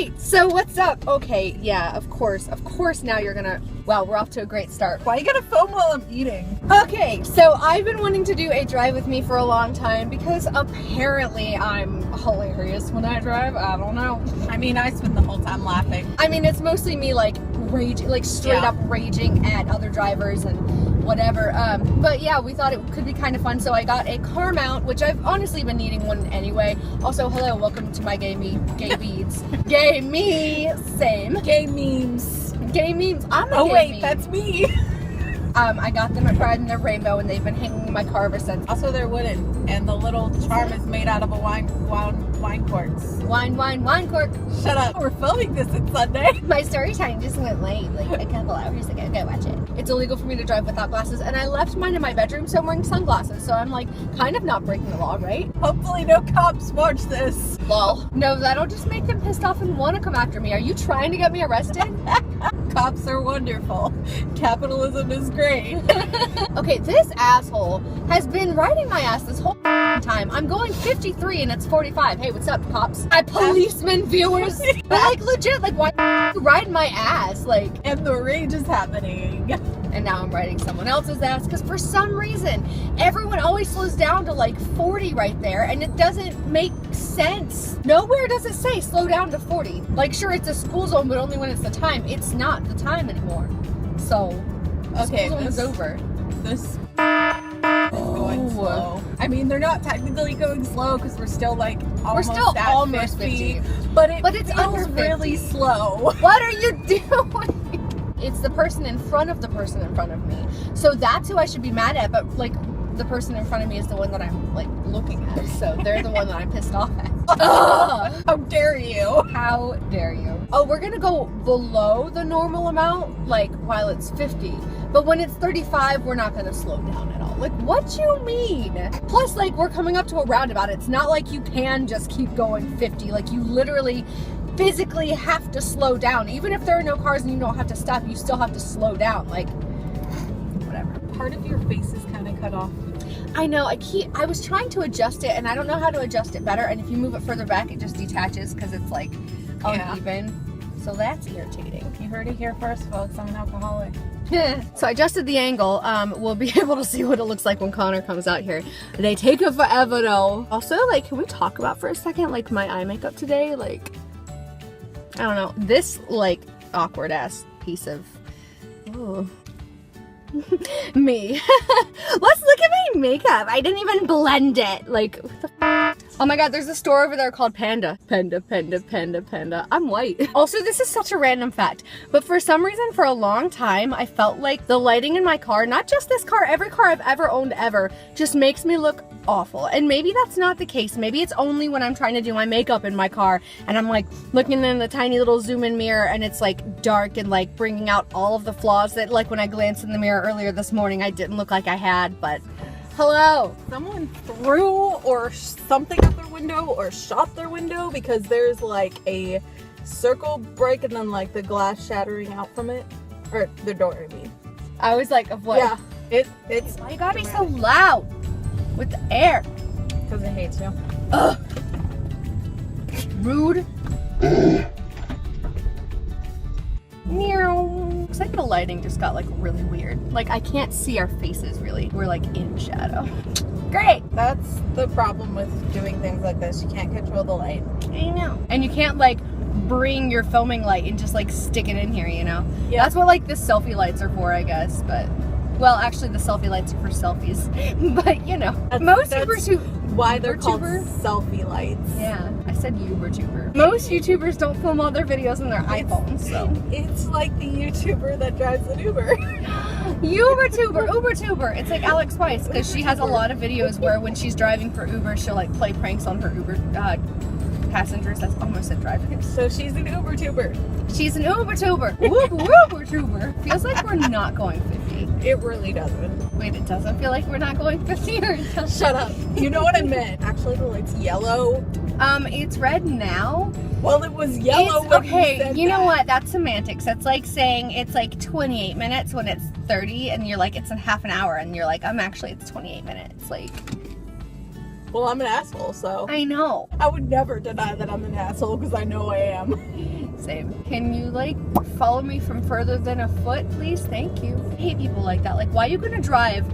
Right, so what's up? Okay, yeah, of course now you're gonna, wow, we're off to a great start. Why you gotta film while I'm eating? Okay, so I've been wanting to do a drive with me for a long time because apparently I'm hilarious when I drive. I don't know. I mean, I spend the whole time laughing. I mean, it's mostly me like raging, like straight up raging at other drivers and whatever. But yeah, we thought it could be kind of fun, so I got a car mount, which I've honestly been needing one anyway. Also, hello, welcome to my gay beads. Gay me, same. Gay memes. Gay memes. I'm a Oh gay wait, meme. that's me. I got them at Pride and they're rainbow, and they've been hanging in my car ever since. Also, they're wooden, and the little charm is made out of a wine corks. Wine cork. Shut up. We're filming this on Sunday. My story time just went late, like a couple hours ago. Go watch it. It's illegal for me to drive without glasses, and I left mine in my bedroom, so I'm wearing sunglasses. So I'm like, kind of not breaking the law, right? Hopefully no cops watch this. Lol. No, that'll just make them pissed off and want to come after me. Are you trying to get me arrested? Cops are wonderful. Capitalism is great. Okay, this asshole has been riding my ass this whole time. I'm going 53 and it's 45. Hey, what's up, cops? Hi, policemen, viewers. But like, legit, like, why are you riding my ass? Like, And the rage is happening. and now I'm riding someone else's ass because for some reason everyone always slows down to like 40 right there, and it doesn't make sense. Nowhere does it say slow down to 40. Like, sure, it's a school zone, but only when it's the time. It's not the time anymore. So the Okay, school zone is over. This is going slow. I mean, they're not technically going slow because we're still like almost at almost 50, but it's feels under 50. really slow. What are you doing? It's the person in front of the person in front of me. So that's who I should be mad at, but like the person in front of me is the one that I'm like looking at. So they're the one that I'm pissed off at. Ugh. How dare you? How dare you? Oh, we're gonna go below the normal amount, like while it's 50. But when it's 35, we're not gonna slow down at all. Like, what you mean? Plus, like, we're coming up to a roundabout. It's not like you can just keep going 50. Like, you literally physically have to slow down. Even if there are no cars and you don't have to stop, you still have to slow down. Like, whatever. Part of your face is kind of cut off. I know, I was trying to adjust it, and I don't know how to adjust it better, and if you move it further back, it just detaches because it's like uneven. So that's irritating. You heard it here first, folks. I'm an alcoholic. So I adjusted the angle. We'll be able to see what it looks like when Connor comes out here. They take it forever though. Also, like, can we talk about for a second, like, my eye makeup today? Like, I don't know. This, like, awkward ass piece of, ooh. Me. Let's look at my makeup. I didn't even blend it. Like, what the f? Oh my god, there's a store over there called Panda. Panda. I'm white. Also, this is such a random fact, but for some reason, for a long time, I felt like the lighting in my car, not just this car, every car I've ever owned ever, just makes me look awful. And maybe that's not the case. Maybe it's only when I'm trying to do my makeup in my car and I'm like looking in the tiny little zoom in mirror and it's like dark and like bringing out all of the flaws that, like, when I glanced in the mirror earlier this morning, I didn't look like I had. But hello. Someone threw or something out their window or shot their window because there's like a circle break and then like the glass shattering out from it. Or the door, I mean. I was like, of what? Yeah. It's Why you gotta be so loud with the air? because it hates you. Ugh. Rude. Meow. Looks like the lighting just got like really weird. Like, I can't see our faces really. We're like in shadow. Great. That's the problem with doing things like this. You can't control the light. I know. And you can't like bring your filming light and just like stick it in here, you know? Yeah. That's what like the selfie lights are for, I guess. But, well, actually the selfie lights are for selfies. But, you know, most YouTubers who... Why they're called YouTuber? selfie lights. Yeah, I said YouTuber. Most YouTubers don't film all their videos on their iPhones, so. It's like the YouTuber that drives an Uber. Ubertuber. It's like Alex Weiss, because she has a lot of videos where when she's driving for Uber, she'll like play pranks on her Uber passengers. That's almost said driving. So she's an Ubertuber. She's an Ubertuber. Ubertuber. Feels like we're not going 50. It really doesn't. Wait, it doesn't feel like we're not going 50 or it does? Shut up. You know what I meant. Actually, the light's yellow. It's red now. Well, it was yellow when okay, you said you know that. what? That's semantics. That's like saying it's like 28 minutes when it's 30, and you're like, it's in half an hour, and you're like, it's 28 minutes. Like, Well, I'm an asshole, so. I know. I would never deny that I'm an asshole because I know I am. Same. Can you like follow me from further than a foot, please? Thank you. I hate people like that. Like, why are you gonna drive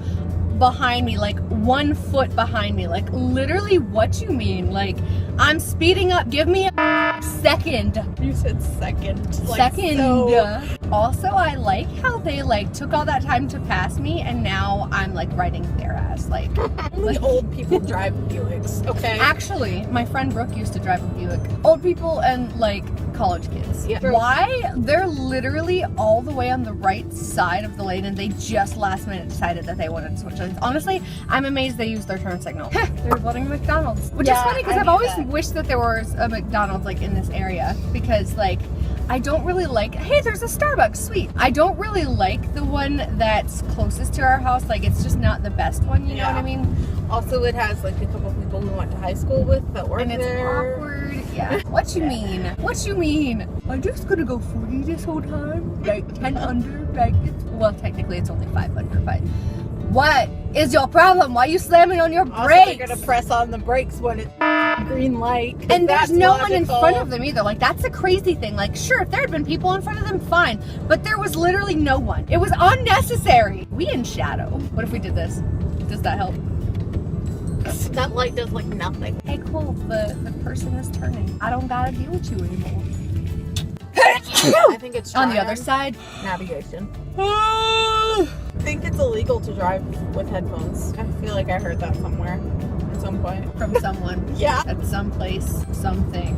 behind me, like 1 foot behind me? Like, literally, what you mean? Like, I'm speeding up. Give me a second. You said second. Like, Second. So... Also, I like how they like took all that time to pass me, and now I'm like riding their ass. Like, only old people drive Buicks, okay? Actually, my friend Brooke used to drive a Buick. Old people and like college kids. Yeah. Why? They're literally all the way on the right side of the lane, and they just last minute decided that they wanted to switch lanes. Honestly, I'm amazed they used their turn signal. They're building a McDonald's, which is funny because I've always wished that there was a McDonald's like in this area, because like I don't really like, hey, there's a Starbucks, sweet. I don't really like the one that's closest to our house. Like, it's just not the best one, you know what I mean? Also, it has like a couple people we went to high school with that work there. And it's awkward. Yeah. What you mean? What you mean? I'm just gonna go 40 this whole time? Like 10 under? Like, well, technically it's only 5 under, but what is your problem? Why are you slamming on your brakes? Also, they're gonna press on the brakes when it's green light. And there's no one in front of them either. Like, that's a crazy thing. Like, sure, if there had been people in front of them, fine. But there was literally no one. It was unnecessary. We in shadow. What if we did this? Does that help? That light does like nothing. Hey, cool. The person is turning. I don't gotta deal with you anymore. I think it's on the other side. Navigation. I think it's illegal to drive with headphones. I feel like I heard that somewhere at some point. From someone. Yeah. At some place. Something.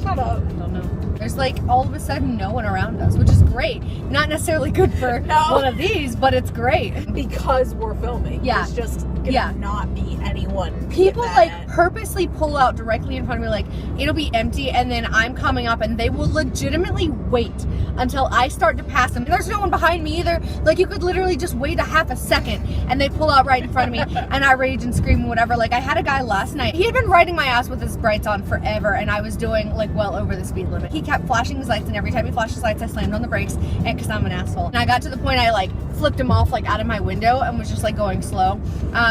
Shut up. I don't know. There's like all of a sudden no one around us, which is great. Not necessarily good for one of these, but it's great. Because we're filming. Yeah. There's just gonna not be anyone. People like purposely pull out directly in front of me, like it'll be empty, and then I'm coming up and they will legitimately wait until I start to pass them. There's no one behind me either. Like, you could literally just wait a half a second and they pull out right in front of me and I rage and scream and whatever. Like, I had a guy last night. He had been riding my ass with his brights on forever, and I was doing like well over the speed limit. He kept flashing his lights, and every time he flashed his lights I slammed on the brakes, and because I'm an asshole. And I got to the point I like flipped him off like out of my window and was just like going slow.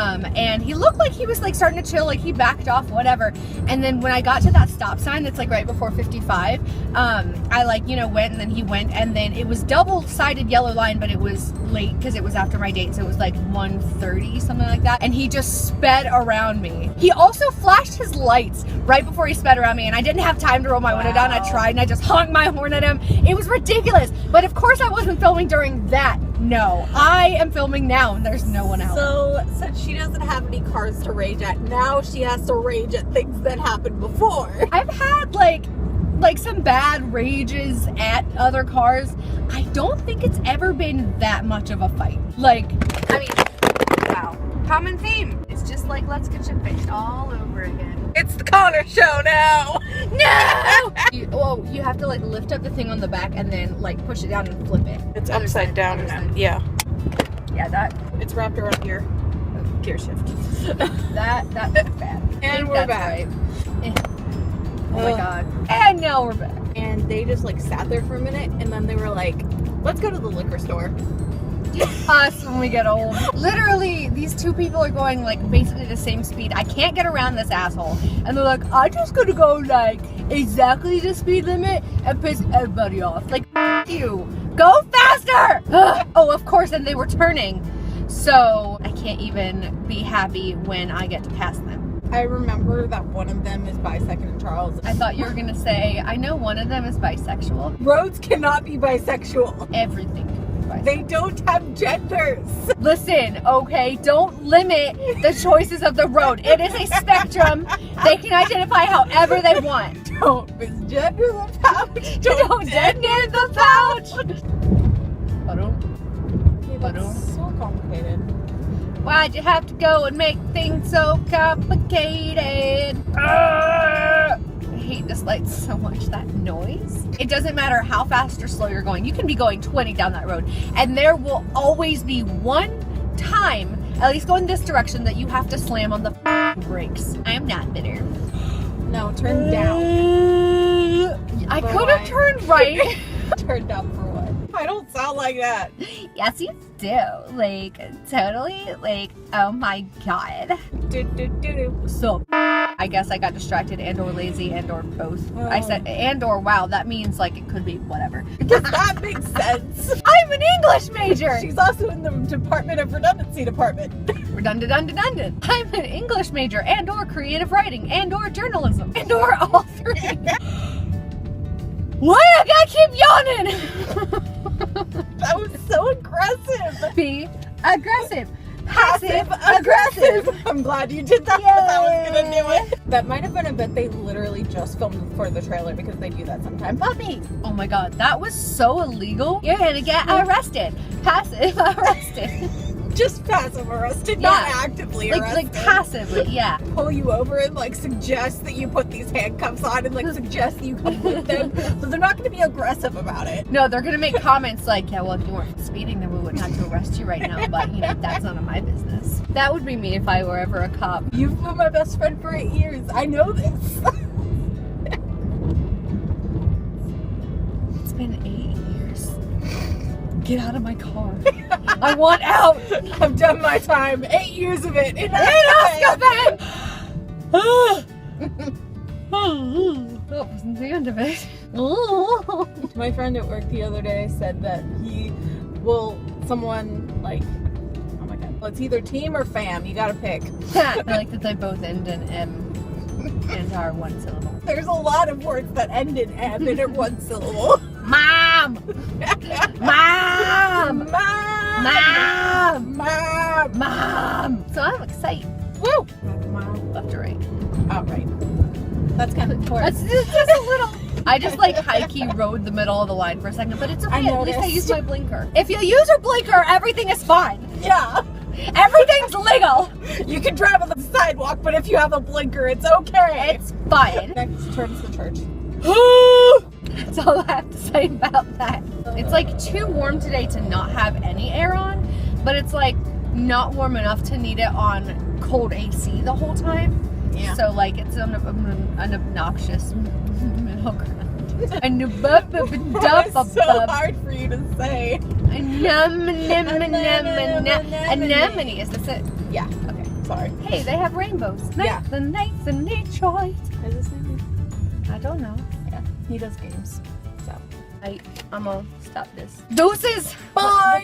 And he looked like he was like starting to chill, like he backed off, whatever. And then when I got to that stop sign that's like right before 55, I like, you know, went, and then he went, and then it was double-sided yellow line, but it was late because it was after my date, so it was like 1:30, something like that. And he just sped around me. He also flashed his lights right before he sped around me, and I didn't have time to roll my window down. I tried, and I just honked my horn at him. It was ridiculous. But of course I wasn't filming during that. No, I am filming now, and there's no one out. So, since she doesn't have any cars to rage at, now she has to rage at things that happened before. I've had like some bad rages at other cars. I don't think it's ever been that much of a fight. Like, I mean, wow. Common theme. It's just like Let's Get Shit Faced all over again. It's the Connor show now. No! You have to like lift up the thing on the back and then like push it down and flip it. It's upside down now. Yeah. Yeah, that. It's wrapped around here. Gear shift. That's bad. And we're back. Right. Oh my god. And now we're back. And they just like sat there for a minute, and then they were like, let's go to the liquor store. Us when we get old. Literally, these two people are going like basically the same speed. I can't get around this asshole. And they're like, I'm just gonna go like exactly the speed limit and piss everybody off. Like, F you. Go faster! Oh, of course, and they were turning. So I can't even be happy when I get to pass them. I remember that one of them is bisexual, Charles. I thought you were gonna say, I know one of them is bisexual. Roads cannot be bisexual. Everything. They don't have genders. Listen, okay, don't limit the choices of the road. It is a spectrum. They can identify however they want. Don't misgender the pouch. Don't gender the pouch. That's so complicated. Why'd you have to go and make things so complicated? I hate this light so much, that noise. It doesn't matter how fast or slow you're going. You can be going 20 down that road, and there will always be one time, at least going this direction, that you have to slam on the brakes. I am not bitter. No, turn down. I could have turned right. turned up for what? I don't sound like that. Yes, you do. Like, totally. Like, oh my god. So, I guess I got distracted and or lazy and or both. Oh. I said and or wow. That means like it could be whatever. Does that make sense? I'm an English major. She's also in the Department of Redundancy department. Redundant. I'm an English major and or creative writing and or journalism and or all three. Why I gotta keep yawning? That was so aggressive. Be aggressive. Passive aggressive. I'm glad you did that Yay. because I was gonna do it. That might have been a bit they literally just filmed for the trailer because they do that sometimes. Puppy. Oh my god, that was so illegal. You're gonna get arrested. Passive arrested. Just passive arrested, Yeah. not actively arrested. Like passively, yeah. Pull you over and like suggest that you put these handcuffs on and like suggest that you come with them. So they're not gonna be aggressive about it. No, they're gonna make comments like, yeah, well, if you weren't speeding, then we wouldn't have to arrest you right now. But you know, that's none of my business. That would be me if I were ever a cop. You've been my best friend for 8 years. I know this. It's been 8 years. Get out of my car. I want out. I've done my time. 8 years of it. In Azkaban! That wasn't the end of it. My friend at work the other day said that someone like, oh my god, well, it's either team or fam. You gotta pick. I like that they both end in M and are one syllable. There's a lot of words that end in M and are one syllable. Mom! Mom! Mom! Mom! Mom! Mom! So I'm excited. Woo! Left to right. All right. That's kind of important. That's just a little. I just like high-key rode the middle of the line for a second, but it's okay. I At least I noticed. used my blinker. If you use your blinker, everything is fine. Yeah. Everything's legal. You can drive on the sidewalk, but if you have a blinker, it's okay. It's fine. Next turn's the church. That's all I have to say about that. It's like too warm today to not have any air on, but it's like not warm enough to need it on cold AC the whole time. Yeah. So like it's an obnoxious middle ground. It's so hard for you to say. Anemone. Is this it? Yeah. Okay. Sorry. Hey, they have rainbows. Yeah. The nights in Detroit. Is this name? I don't know. Yeah. He does games. So. I'm gonna stop this. Doses. Bye.